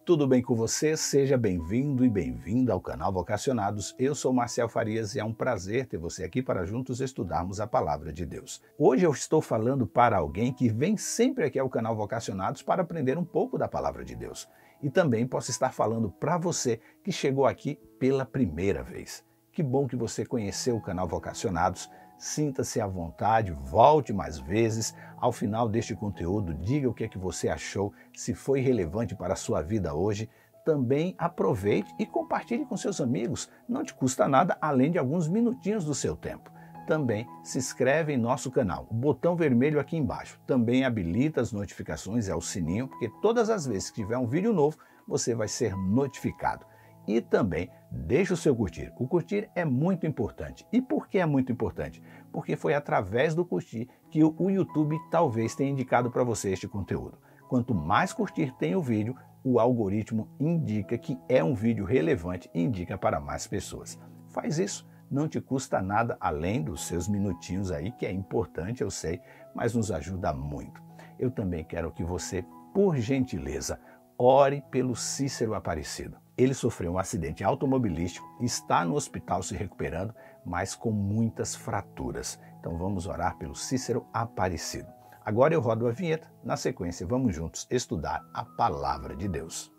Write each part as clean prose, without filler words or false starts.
Tudo bem com você? Seja bem-vindo e bem-vinda ao canal Vocacionados. Eu sou Marcel Farias e é um prazer ter você aqui para juntos estudarmos a Palavra de Deus. Hoje eu estou falando para alguém que vem sempre aqui ao canal Vocacionados para aprender um pouco da Palavra de Deus. E também posso estar falando para você que chegou aqui pela primeira vez. Que bom que você conheceu o canal Vocacionados. Sinta-se à vontade, volte mais vezes. Ao final deste conteúdo, diga o que é que você achou, se foi relevante para a sua vida hoje. Também aproveite e compartilhe com seus amigos. Não te custa nada, além de alguns minutinhos do seu tempo. Também se inscreve em nosso canal, o botão vermelho aqui embaixo. Também habilita as notificações e o sininho, porque todas as vezes que tiver um vídeo novo, você vai ser notificado. E também deixe o seu curtir. O curtir é muito importante. E por que é muito importante? Porque foi através do curtir que o YouTube talvez tenha indicado para você este conteúdo. Quanto mais curtir tem o vídeo, o algoritmo indica que é um vídeo relevante e indica para mais pessoas. Faz isso, não te custa nada além dos seus minutinhos aí, que é importante, eu sei, mas nos ajuda muito. Eu também quero que você, por gentileza, ore pelo Cícero Aparecido. Ele sofreu um acidente automobilístico, está no hospital se recuperando, mas com muitas fraturas. Então vamos orar pelo Cícero Aparecido. Agora eu rodo a vinheta, na sequência vamos juntos estudar a Palavra de Deus.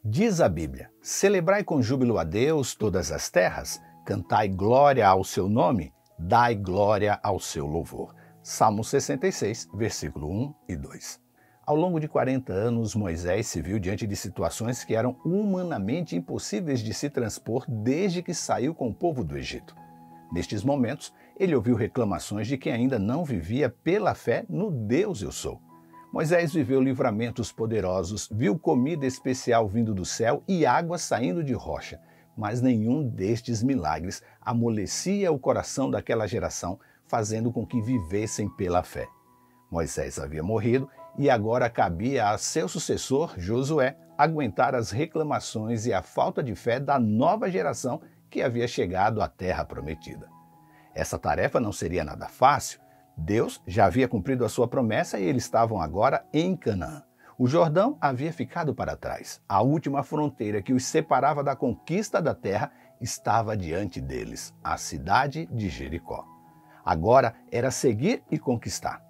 Diz a Bíblia: celebrai com júbilo a Deus todas as terras, cantai glória ao seu nome, dai glória ao seu louvor. Salmo 66, versículo 1 e 2. Ao longo de 40 anos, Moisés se viu diante de situações que eram humanamente impossíveis de se transpor desde que saiu com o povo do Egito. Nestes momentos, ele ouviu reclamações de quem ainda não vivia pela fé no Deus Eu Sou. Moisés viveu livramentos poderosos, viu comida especial vindo do céu e água saindo de rocha, mas nenhum destes milagres amolecia o coração daquela geração, fazendo com que vivessem pela fé. Moisés havia morrido e agora cabia a seu sucessor, Josué, aguentar as reclamações e a falta de fé da nova geração que havia chegado à terra prometida. Essa tarefa não seria nada fácil. Deus já havia cumprido a sua promessa e eles estavam agora em Canaã. O Jordão havia ficado para trás. A última fronteira que os separava da conquista da terra estava diante deles, a cidade de Jericó. Agora era seguir e conquistar.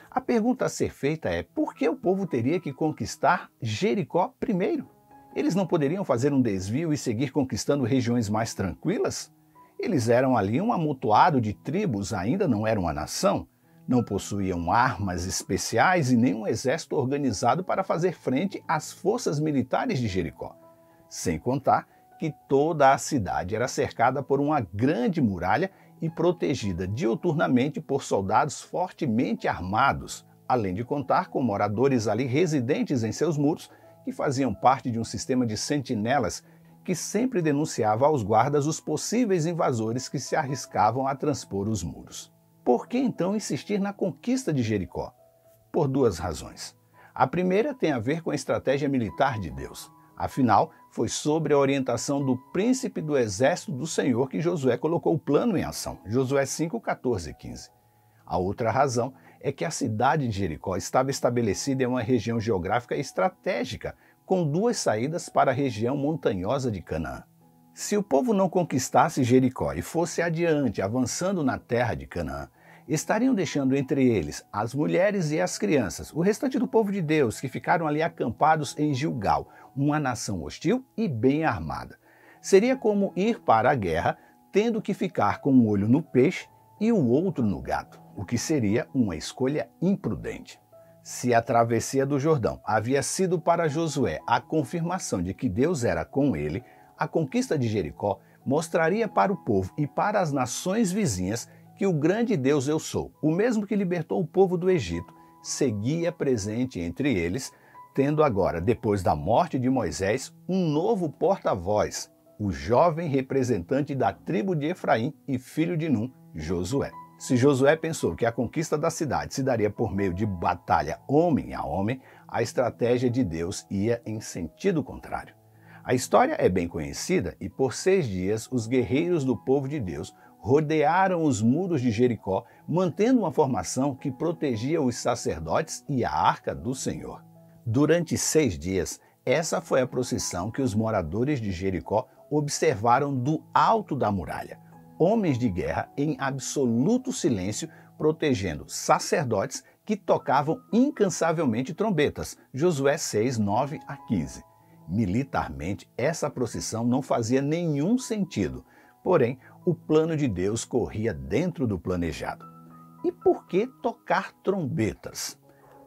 A pergunta a ser feita é: por que o povo teria que conquistar Jericó primeiro? Eles não poderiam fazer um desvio e seguir conquistando regiões mais tranquilas? Eles eram ali um amontoado de tribos, ainda não eram uma nação. Não possuíam armas especiais e nem um exército organizado para fazer frente às forças militares de Jericó. Sem contar que toda a cidade era cercada por uma grande muralha e protegida diuturnamente por soldados fortemente armados, além de contar com moradores ali residentes em seus muros, que faziam parte de um sistema de sentinelas que sempre denunciava aos guardas os possíveis invasores que se arriscavam a transpor os muros. Por que então insistir na conquista de Jericó? Por duas razões. A primeira tem a ver com a estratégia militar de Deus. Afinal, foi sobre a orientação do príncipe do exército do Senhor que Josué colocou o plano em ação. Josué 5, 14 e 15. A outra razão é que a cidade de Jericó estava estabelecida em uma região geográfica estratégica, com duas saídas para a região montanhosa de Canaã. Se o povo não conquistasse Jericó e fosse adiante, avançando na terra de Canaã, estariam deixando entre eles as mulheres e as crianças, o restante do povo de Deus que ficaram ali acampados em Gilgal, uma nação hostil e bem armada. Seria como ir para a guerra tendo que ficar com um olho no peixe e o outro no gato, o que seria uma escolha imprudente. Se a travessia do Jordão havia sido para Josué a confirmação de que Deus era com ele, a conquista de Jericó mostraria para o povo e para as nações vizinhas que o grande Deus Eu Sou, o mesmo que libertou o povo do Egito, seguia presente entre eles, tendo agora, depois da morte de Moisés, um novo porta-voz, o jovem representante da tribo de Efraim e filho de Num, Josué. Se Josué pensou que a conquista da cidade se daria por meio de batalha homem a homem, a estratégia de Deus ia em sentido contrário. A história é bem conhecida e por 6 dias os guerreiros do povo de Deus rodearam os muros de Jericó, mantendo uma formação que protegia os sacerdotes e a arca do Senhor. Durante 6 dias, essa foi a procissão que os moradores de Jericó observaram do alto da muralha. Homens de guerra em absoluto silêncio, protegendo sacerdotes que tocavam incansavelmente trombetas. Josué 6, 9 a 15. Militarmente, essa procissão não fazia nenhum sentido. Porém, o plano de Deus corria dentro do planejado. E por que tocar trombetas?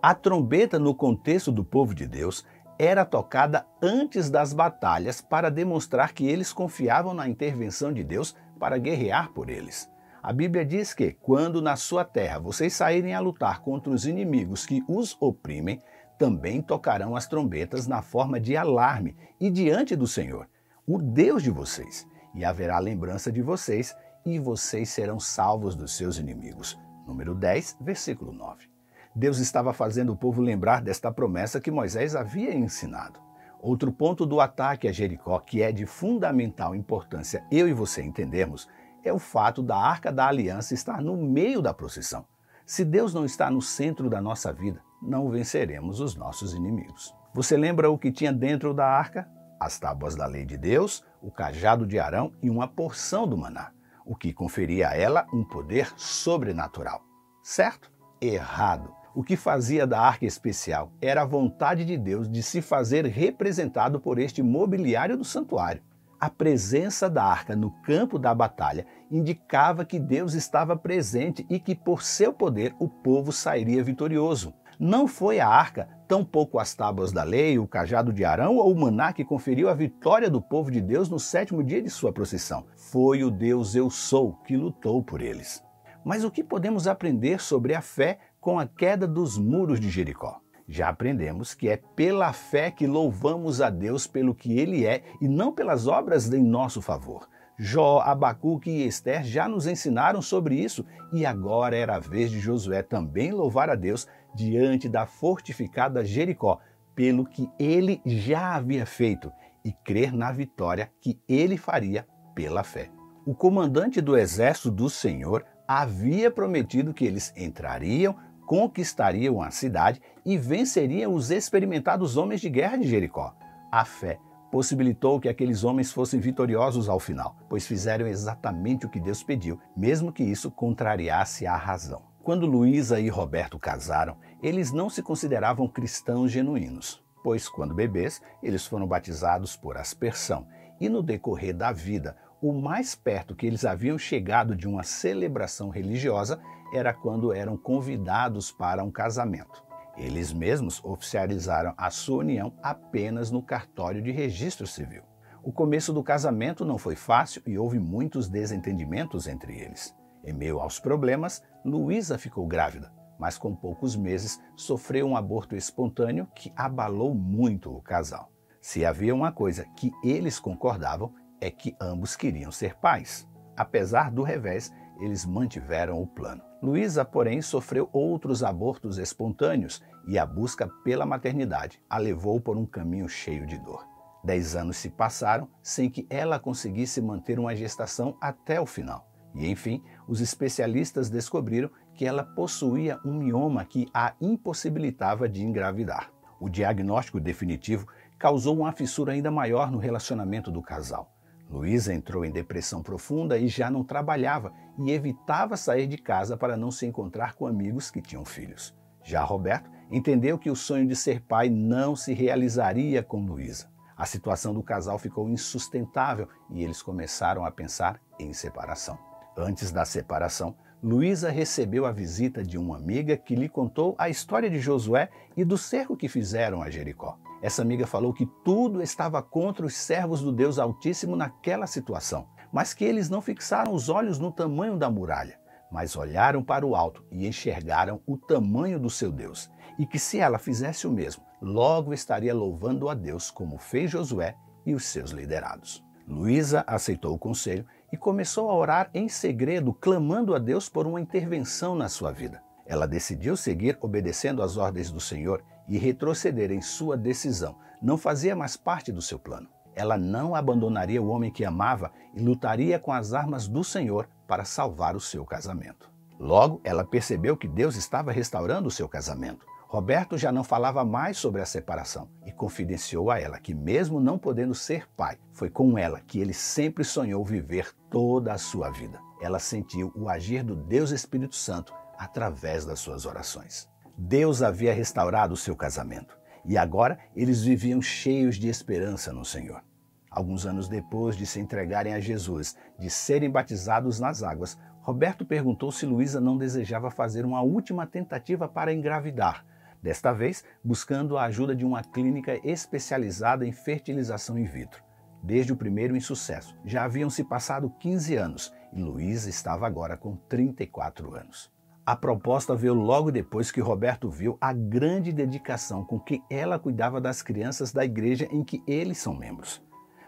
A trombeta, no contexto do povo de Deus, era tocada antes das batalhas para demonstrar que eles confiavam na intervenção de Deus para guerrear por eles. A Bíblia diz que, quando na sua terra vocês saírem a lutar contra os inimigos que os oprimem, também tocarão as trombetas na forma de alarme e diante do Senhor, o Deus de vocês, e haverá lembrança de vocês, e vocês serão salvos dos seus inimigos. Número 10, versículo 9. Deus estava fazendo o povo lembrar desta promessa que Moisés havia ensinado. Outro ponto do ataque a Jericó, que é de fundamental importância eu e você entendermos, é o fato da Arca da Aliança estar no meio da procissão. Se Deus não está no centro da nossa vida, não venceremos os nossos inimigos. Você lembra o que tinha dentro da arca? As tábuas da lei de Deus, o cajado de Arão e uma porção do maná, o que conferia a ela um poder sobrenatural. Certo? Errado. O que fazia da arca especial era a vontade de Deus de se fazer representado por este mobiliário do santuário. A presença da arca no campo da batalha indicava que Deus estava presente e que, por seu poder, o povo sairia vitorioso. Não foi a arca, tampouco as tábuas da lei, o cajado de Arão ou o maná que conferiu a vitória do povo de Deus no 7º dia de sua procissão. Foi o Deus Eu Sou que lutou por eles. Mas o que podemos aprender sobre a fé com a queda dos muros de Jericó? Já aprendemos que é pela fé que louvamos a Deus pelo que Ele é e não pelas obras em nosso favor. Jó, Abacuque e Ester já nos ensinaram sobre isso e agora era a vez de Josué também louvar a Deus diante da fortificada Jericó, pelo que ele já havia feito e crer na vitória que ele faria pela fé. O comandante do exército do Senhor havia prometido que eles entrariam, conquistariam a cidade e venceriam os experimentados homens de guerra de Jericó. A fé possibilitou que aqueles homens fossem vitoriosos ao final, pois fizeram exatamente o que Deus pediu, mesmo que isso contrariasse a razão. Quando Luísa e Roberto casaram, eles não se consideravam cristãos genuínos, pois quando bebês, eles foram batizados por aspersão, e no decorrer da vida, o mais perto que eles haviam chegado de uma celebração religiosa era quando eram convidados para um casamento. Eles mesmos oficializaram a sua união apenas no cartório de registro civil. O começo do casamento não foi fácil e houve muitos desentendimentos entre eles. Em meio aos problemas, Luísa ficou grávida, mas com poucos meses sofreu um aborto espontâneo que abalou muito o casal. Se havia uma coisa que eles concordavam, é que ambos queriam ser pais. Apesar do revés, eles mantiveram o plano. Luísa, porém, sofreu outros abortos espontâneos e a busca pela maternidade a levou por um caminho cheio de dor. 10 anos se passaram sem que ela conseguisse manter uma gestação até o final. E, enfim, os especialistas descobriram que ela possuía um mioma que a impossibilitava de engravidar. O diagnóstico definitivo causou uma fissura ainda maior no relacionamento do casal. Luísa entrou em depressão profunda e já não trabalhava e evitava sair de casa para não se encontrar com amigos que tinham filhos. Já Roberto entendeu que o sonho de ser pai não se realizaria com Luísa. A situação do casal ficou insustentável e eles começaram a pensar em separação. Antes da separação, Luísa recebeu a visita de uma amiga que lhe contou a história de Josué e do cerco que fizeram a Jericó. Essa amiga falou que tudo estava contra os servos do Deus Altíssimo naquela situação, mas que eles não fixaram os olhos no tamanho da muralha, mas olharam para o alto e enxergaram o tamanho do seu Deus, e que se ela fizesse o mesmo, logo estaria louvando a Deus como fez Josué e os seus liderados. Luísa aceitou o conselho e começou a orar em segredo, clamando a Deus por uma intervenção na sua vida. Ela decidiu seguir obedecendo às ordens do Senhor e retroceder em sua decisão. Não fazia mais parte do seu plano. Ela não abandonaria o homem que amava e lutaria com as armas do Senhor para salvar o seu casamento. Logo, ela percebeu que Deus estava restaurando o seu casamento. Roberto já não falava mais sobre a separação e confidenciou a ela que, mesmo não podendo ser pai, foi com ela que ele sempre sonhou viver toda a sua vida. Ela sentiu o agir do Deus Espírito Santo através das suas orações. Deus havia restaurado o seu casamento e agora eles viviam cheios de esperança no Senhor. Alguns anos depois de se entregarem a Jesus, de serem batizados nas águas, Roberto perguntou se Luísa não desejava fazer uma última tentativa para engravidar, desta vez buscando a ajuda de uma clínica especializada em fertilização in vitro. Desde o primeiro insucesso, já haviam se passado 15 anos e Luísa estava agora com 34 anos. A proposta veio logo depois que Roberto viu a grande dedicação com que ela cuidava das crianças da igreja em que eles são membros.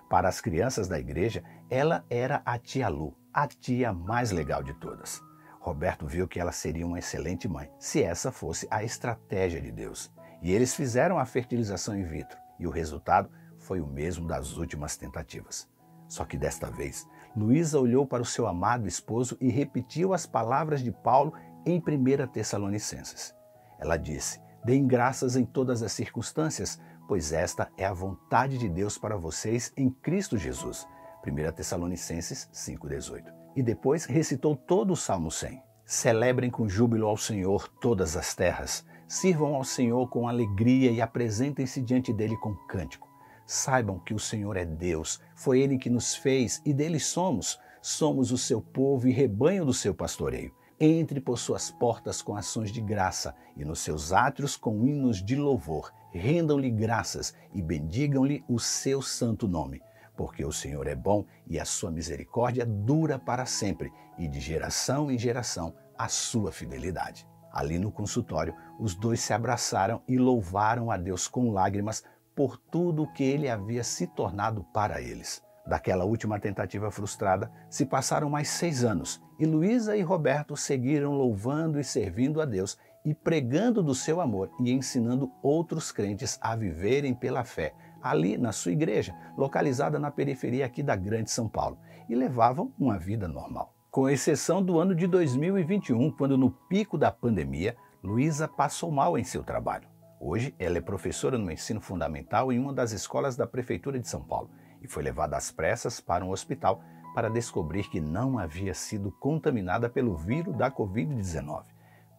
Para as crianças da igreja, ela era a tia Lu, a tia mais legal de todas. Roberto viu que ela seria uma excelente mãe, se essa fosse a estratégia de Deus. E eles fizeram a fertilização in vitro, e o resultado foi o mesmo das últimas tentativas. Só que desta vez, Luísa olhou para o seu amado esposo e repetiu as palavras de Paulo em 1 Tessalonicenses. Ela disse: "Deem graças em todas as circunstâncias, pois esta é a vontade de Deus para vocês em Cristo Jesus." 1 Tessalonicenses 5,18. E depois recitou todo o Salmo 100. Celebrem com júbilo ao Senhor todas as terras. Sirvam ao Senhor com alegria e apresentem-se diante dele com cântico. Saibam que o Senhor é Deus, foi Ele que nos fez e dele somos. Somos o seu povo e rebanho do seu pastoreio. Entre por suas portas com ações de graça e nos seus átrios com hinos de louvor. Rendam-lhe graças e bendigam-lhe o seu santo nome. Porque o Senhor é bom e a sua misericórdia dura para sempre, e de geração em geração a sua fidelidade. Ali no consultório, os dois se abraçaram e louvaram a Deus com lágrimas por tudo o que ele havia se tornado para eles. Daquela última tentativa frustrada, se passaram mais 6 anos, e Luísa e Roberto seguiram louvando e servindo a Deus e pregando do seu amor e ensinando outros crentes a viverem pela fé, ali na sua igreja, localizada na periferia aqui da Grande São Paulo, e levavam uma vida normal. Com exceção do ano de 2021, quando no pico da pandemia, Luísa passou mal em seu trabalho. Hoje, ela é professora no ensino fundamental em uma das escolas da Prefeitura de São Paulo e foi levada às pressas para um hospital para descobrir que não havia sido contaminada pelo vírus da Covid-19,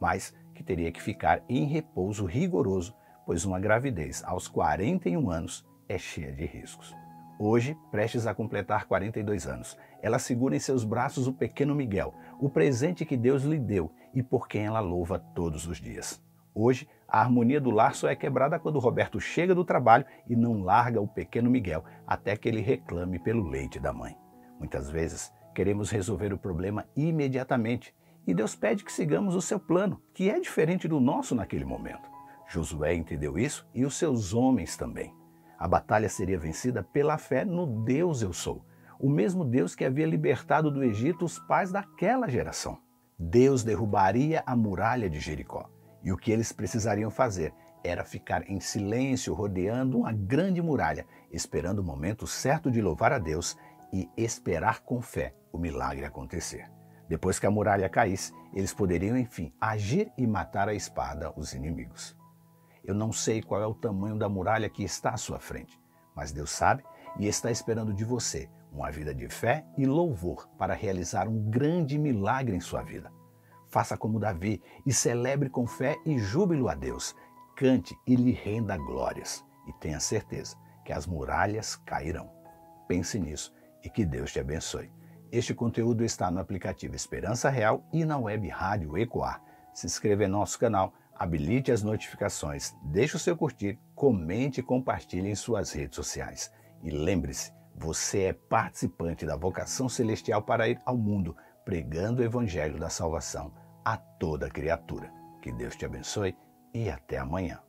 mas que teria que ficar em repouso rigoroso, pois uma gravidez aos 41 anos é cheia de riscos. Hoje, prestes a completar 42 anos, ela segura em seus braços o pequeno Miguel, o presente que Deus lhe deu e por quem ela louva todos os dias. Hoje, a harmonia do lar só é quebrada quando Roberto chega do trabalho e não larga o pequeno Miguel até que ele reclame pelo leite da mãe. Muitas vezes, queremos resolver o problema imediatamente e Deus pede que sigamos o seu plano, que é diferente do nosso naquele momento. Josué entendeu isso e os seus homens também. A batalha seria vencida pela fé no Deus Eu Sou, o mesmo Deus que havia libertado do Egito os pais daquela geração. Deus derrubaria a muralha de Jericó, e o que eles precisariam fazer era ficar em silêncio rodeando uma grande muralha, esperando o momento certo de louvar a Deus e esperar com fé o milagre acontecer. Depois que a muralha caísse, eles poderiam, enfim, agir e matar à espada os inimigos. Eu não sei qual é o tamanho da muralha que está à sua frente, mas Deus sabe e está esperando de você uma vida de fé e louvor para realizar um grande milagre em sua vida. Faça como Davi e celebre com fé e júbilo a Deus. Cante e lhe renda glórias e tenha certeza que as muralhas cairão. Pense nisso e que Deus te abençoe. Este conteúdo está no aplicativo Esperança Real e na web Rádio Ecoar. Se inscreva em nosso canal, habilite as notificações, deixe o seu curtir, comente e compartilhe em suas redes sociais. E lembre-se, você é participante da vocação celestial para ir ao mundo, pregando o Evangelho da salvação a toda criatura. Que Deus te abençoe e até amanhã.